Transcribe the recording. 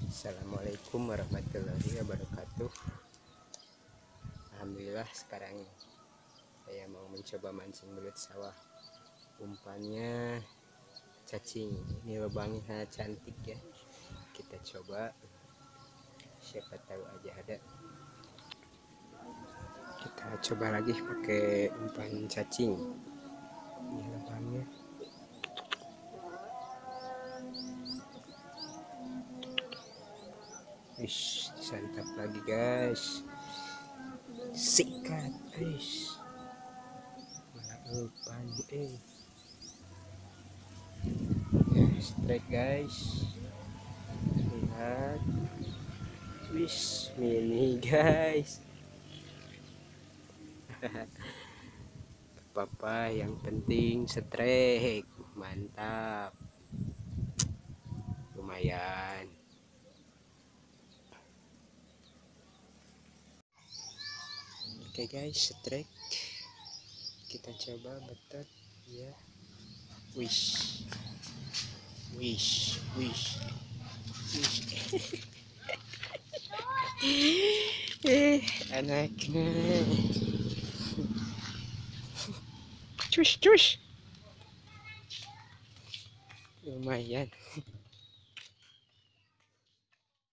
Assalamualaikum warahmatullahi wabarakatuh. Alhamdulillah sekarang saya mau mencoba mancing belut sawah. Umpannya cacing. Ini lubangnya sangat cantik ya. Kita coba, siapa tahu aja ada. Kita coba lagi pakai umpan cacing. Ini lubangnya. Ish, disantap lagi guys. Sikat, ish. Malah umpan, ya, strike guys. Lihat, wish, mini guys. Apa-apa, yang penting strike, mantap. Lumayan. Oke guys, strike. Kita coba betot ya. Wish. Anaknya. Cus. Lumayan.